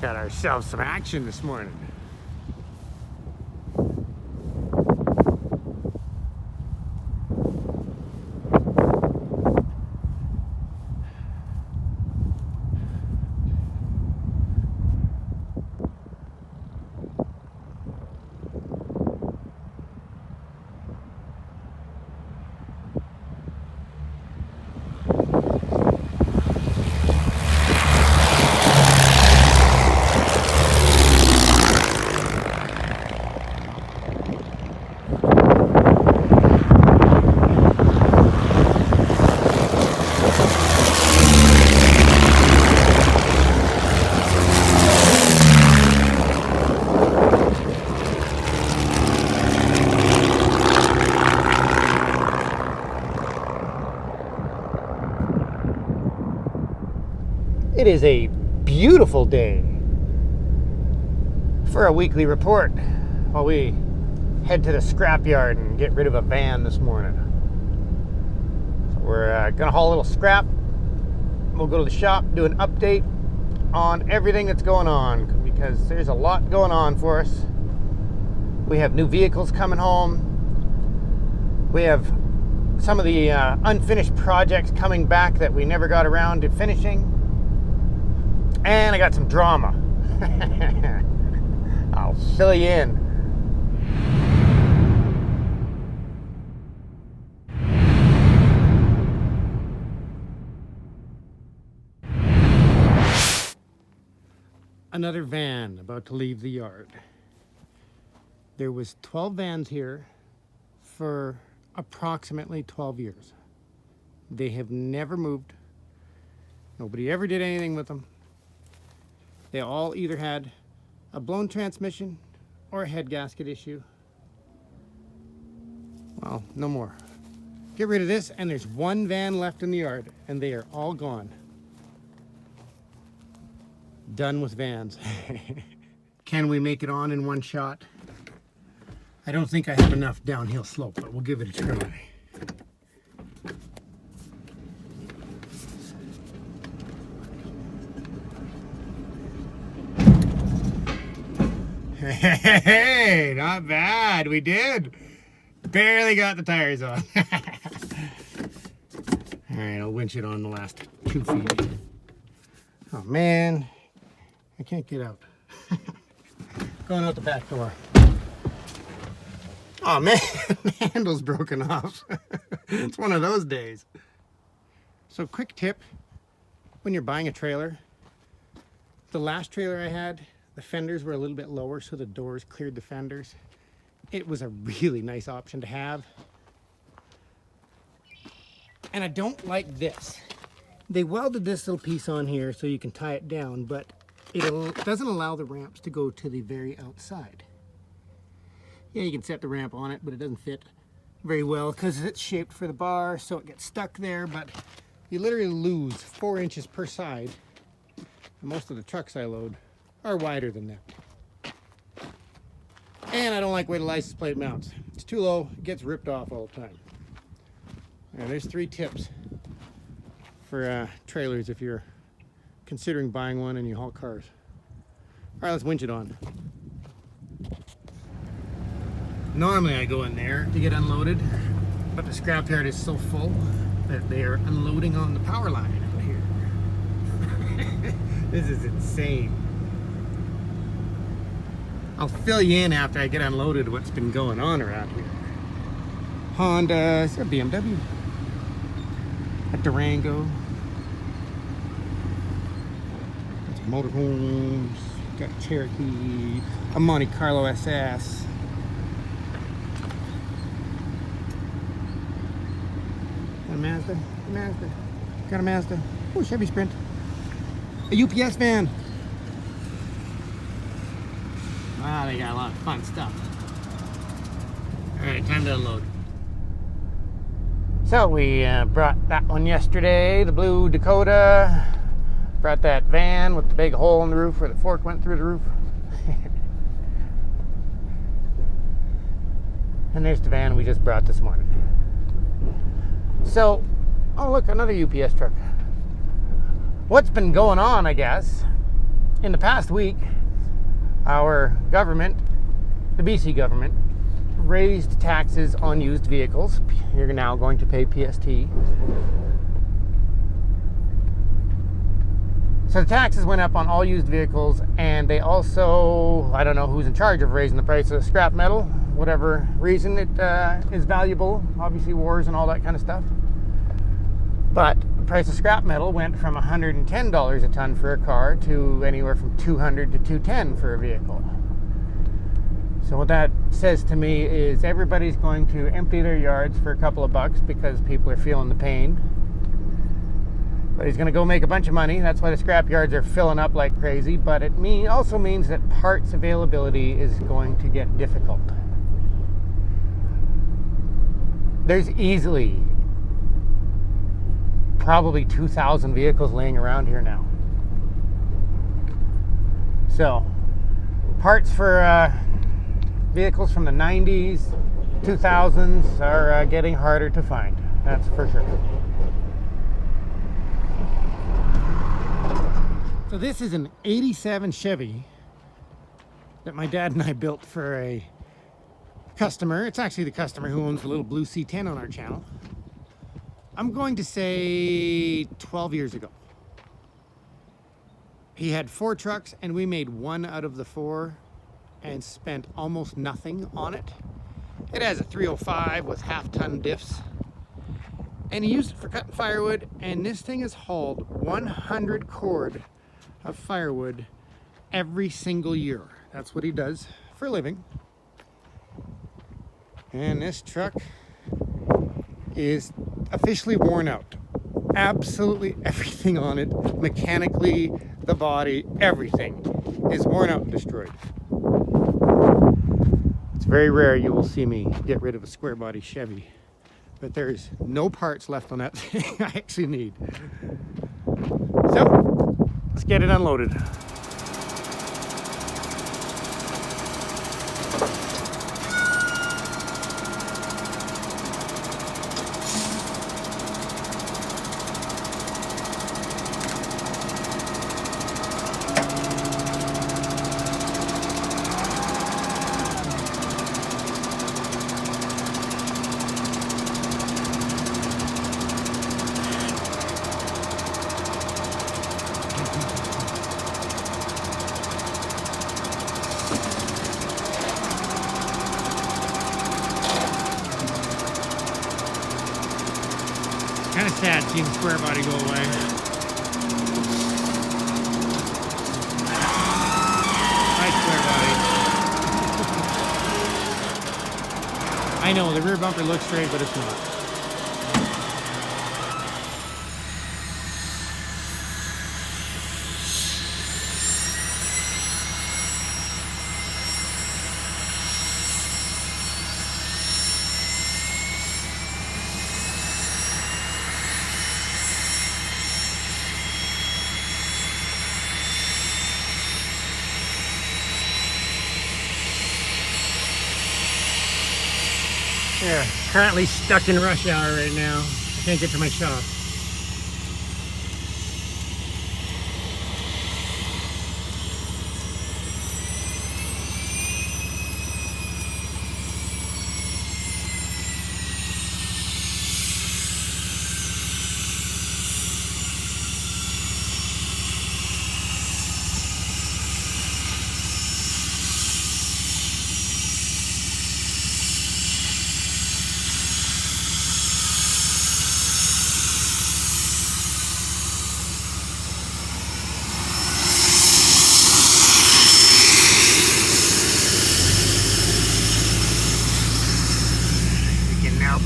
Got ourselves some action this morning. It is a beautiful day for a weekly report while we head to the scrapyard and get rid of a van this morning. So we're gonna haul a little scrap. We'll go to the shop, do an update on everything that's going on because there's a lot going on for us. We have new vehicles coming home. We have some of the unfinished projects coming back that we never got around to finishing. And I got some drama. I'll fill you in. Another van about to leave the yard. There was 12 vans here for approximately 12 years. They have never moved. Nobody ever did anything with them. They all either had a blown transmission or a head gasket issue. Well, no more. Get rid of this, and there's one van left in the yard, and they are all gone. Done with vans. Can we make it on in one shot? I don't think I have enough downhill slope, but we'll give it a try. Hey, not bad. We did. Barely got the tires on. All right, I'll winch it on the last 2 feet. Oh man, I can't get out. Going out the back door. Oh man, the handle's broken off. It's one of those days. So quick tip, when you're buying a trailer, the last trailer I had, the fenders were a little bit lower, so the doors cleared the fenders. It was a really nice option to have. And I don't like this. They welded this little piece on here so you can tie it down, but it doesn't allow the ramps to go to the very outside. Yeah, you can set the ramp on it, but it doesn't fit very well because it's shaped for the bar, so it gets stuck there, but you literally lose 4 inches per side. And most of the trucks I load are wider than that. And I don't like where the license plate mounts. It's too low, it gets ripped off all the time. Now, there's 3 tips for trailers if you're considering buying one and you haul cars. All right, let's winch it on. Normally I go in there to get unloaded, but the scrapyard is so full that they are unloading on the power line out here. This is insane. I'll fill you in after I get unloaded what's been going on around here. Honda, is there a BMW? A Durango. Got some motorhomes. Got a Cherokee. A Monte Carlo SS. Got a Mazda. Got a Mazda. Oh, Chevy Sprint. A UPS van. Wow, they got a lot of fun stuff. All right, time to unload. So we brought that one yesterday, the blue Dakota. Brought that van with the big hole in the roof where the fork went through the roof. And there's the van we just brought this morning. So, oh look, another UPS truck. What's been going on, I guess, in the past week, our government, the BC government, raised taxes on used vehicles. You're now going to pay PST. So the taxes went up on all used vehicles, and they also, I don't know who's in charge of raising the price of scrap metal, whatever reason it is valuable, obviously wars and all that kind of stuff. But the price of scrap metal went from $110 a ton for a car to anywhere from $200 to $210 for a vehicle. So what that says to me is everybody's going to empty their yards for a couple of bucks because people are feeling the pain. But he's going to go make a bunch of money. That's why the scrap yards are filling up like crazy. But it also means that parts availability is going to get difficult. There's easily probably 2,000 vehicles laying around here now. So parts for vehicles from the 90s, 2000s are getting harder to find. That's for sure. So this is an 87 Chevy that my dad and I built for a customer. It's actually the customer who owns the little blue C10 on our channel. I'm going to say 12 years ago. He had 4 trucks and we made 1 out of the 4 and spent almost nothing on it. It has a 305 with half-ton diffs. And he used it for cutting firewood, and this thing has hauled 100 cord of firewood every single year. That's what he does for a living. And this truck is officially worn out. Absolutely everything on it, mechanically, the body, everything is worn out and destroyed. It's very rare you will see me get rid of a square body Chevy, but there's no parts left on that thing I actually need. So, let's get it unloaded. Kind of sad seeing the square body go away. Nice square body. I know, the rear bumper looks straight, but it's not. Yeah, currently stuck in rush hour right now. I can't get to my shop.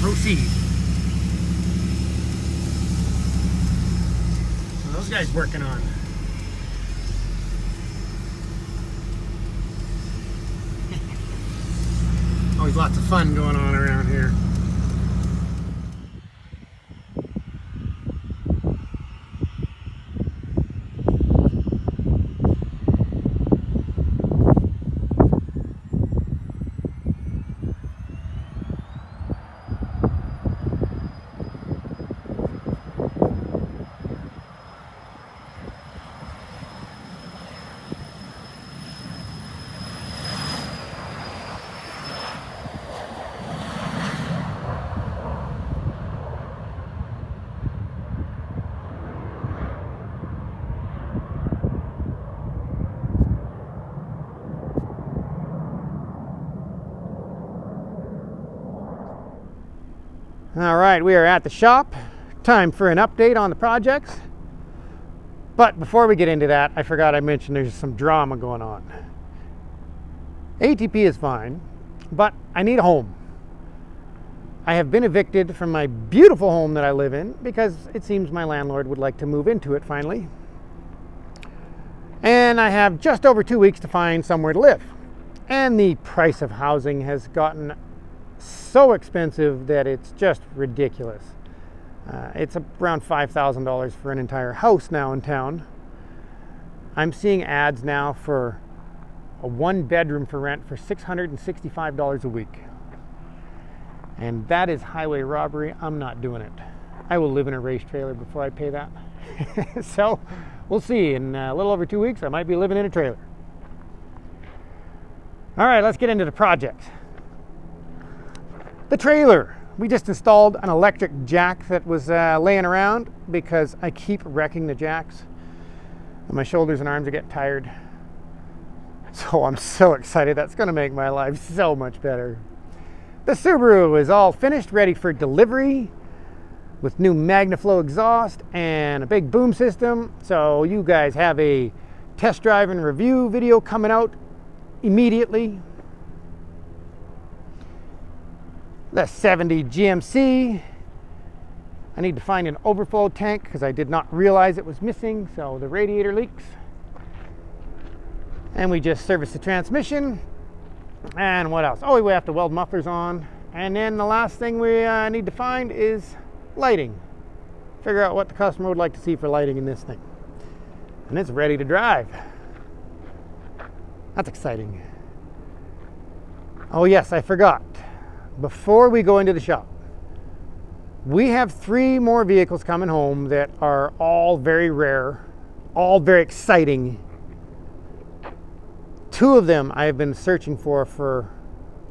Proceed. So those guys working on. Always lots of fun going on around here. All right, we are at the shop. Time for an update on the projects. But before we get into that, I forgot I mentioned there's some drama going on. ATP is fine, but I need a home. I have been evicted from my beautiful home that I live in because it seems my landlord would like to move into it finally. And I have just over 2 weeks to find somewhere to live. And the price of housing has gotten so expensive that it's just ridiculous. It's around $5,000 for an entire house now in town. I'm seeing ads now for a 1-bedroom for rent for $665 a week. And that is highway robbery. I'm not doing it. I will live in a race trailer before I pay that. So we'll see. In a little over 2 weeks, I might be living in a trailer. All right, let's get into the project. The trailer. We just installed an electric jack that was laying around because I keep wrecking the jacks. And my shoulders and arms are getting tired. So I'm so excited. That's going to make my life so much better. The Subaru is all finished, ready for delivery with new MagnaFlow exhaust and a big boom system. So you guys have a test drive and review video coming out immediately. The 70 GMC. I need to find an overflow tank because I did not realize it was missing, so the radiator leaks. And we just serviced the transmission. And what else? Oh, we have to weld mufflers on. And then the last thing we need to find is lighting. Figure out what the customer would like to see for lighting in this thing. And it's ready to drive. That's exciting. Oh yes, I forgot. Before we go into the shop, we have 3 more vehicles coming home that are all very rare, all very exciting. 2 of them I have been searching for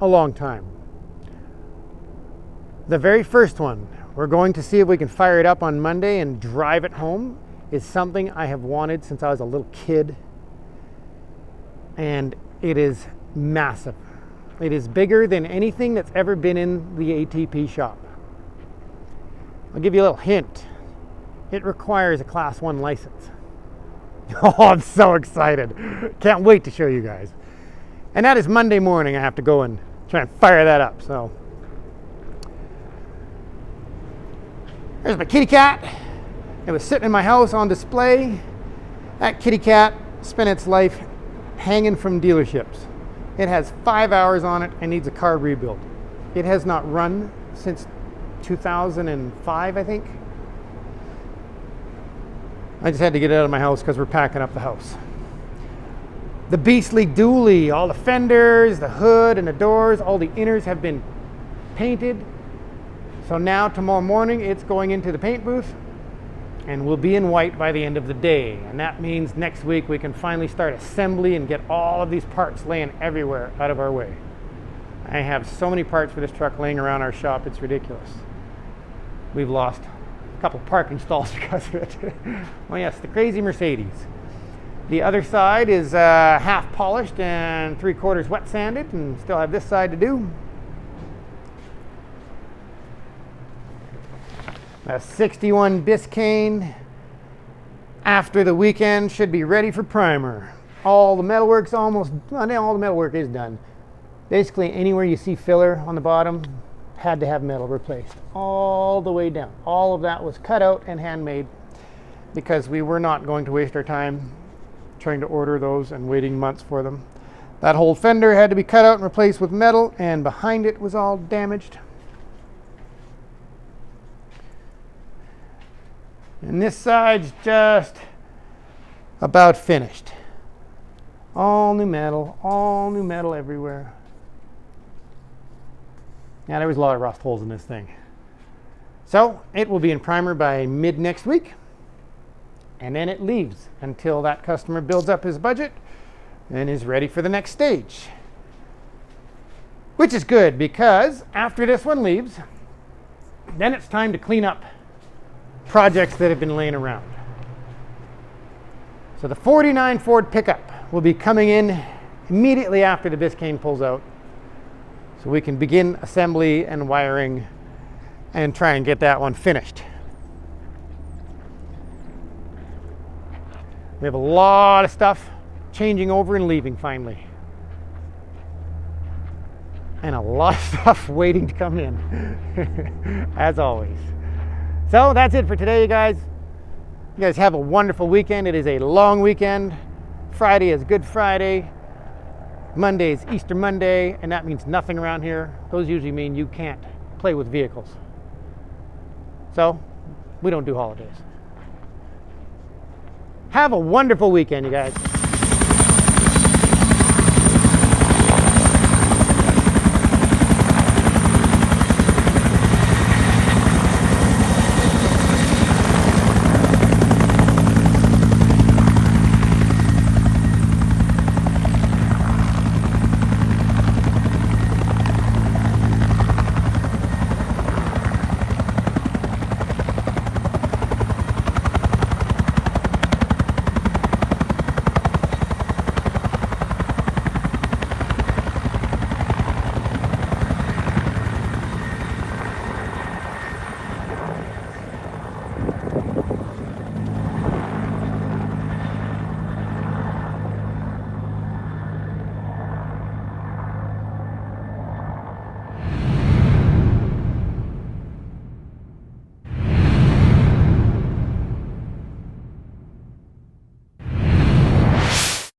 a long time. The very first one, we're going to see if we can fire it up on Monday and drive it home, is something I have wanted since I was a little kid. And it is massive. It is bigger than anything that's ever been in the ATP shop. I'll give you a little hint. It requires a Class 1 license. Oh, I'm so excited. Can't wait to show you guys. And that is Monday morning. I have to go and try and fire that up. So there's my kitty cat. It was sitting in my house on display. That kitty cat spent its life hanging from dealerships. It has 5 hours on it and needs a car rebuild. It has not run since 2005, I think. I just had to get it out of my house because we're packing up the house. The beastly dually, all the fenders, the hood and the doors, all the inners have been painted. So now tomorrow morning it's going into the paint booth and will be in white by the end of the day. And that means next week we can finally start assembly and get all of these parts laying everywhere out of our way. I have so many parts for this truck laying around our shop, it's ridiculous. We've lost a couple parking stalls because of it. Well, yes, the crazy Mercedes. The other side is half polished and 3/4 wet sanded, and still have this side to do. A 61 Biscayne after the weekend should be ready for primer. All the metalwork's almost done. All the metalwork is done. Basically anywhere you see filler on the bottom had to have metal replaced all the way down. All of that was cut out and handmade because we were not going to waste our time trying to order those and waiting months for them. That whole fender had to be cut out and replaced with metal, and behind it was all damaged. And this side's just about finished. All new metal everywhere. Yeah, there was a lot of rust holes in this thing. So it will be in primer by mid next week. And then it leaves until that customer builds up his budget and is ready for the next stage. Which is good because after this one leaves, then it's time to clean up projects that have been laying around. So the 49 Ford pickup will be coming in immediately after the Biscayne pulls out, so we can begin assembly and wiring and try and get that one finished. We have a lot of stuff changing over and leaving finally. And a lot of stuff waiting to come in, as always. So that's it for today, you guys. You guys have a wonderful weekend. It is a long weekend. Friday is Good Friday. Monday is Easter Monday, and that means nothing around here. Those usually mean you can't play with vehicles. So we don't do holidays. Have a wonderful weekend, you guys.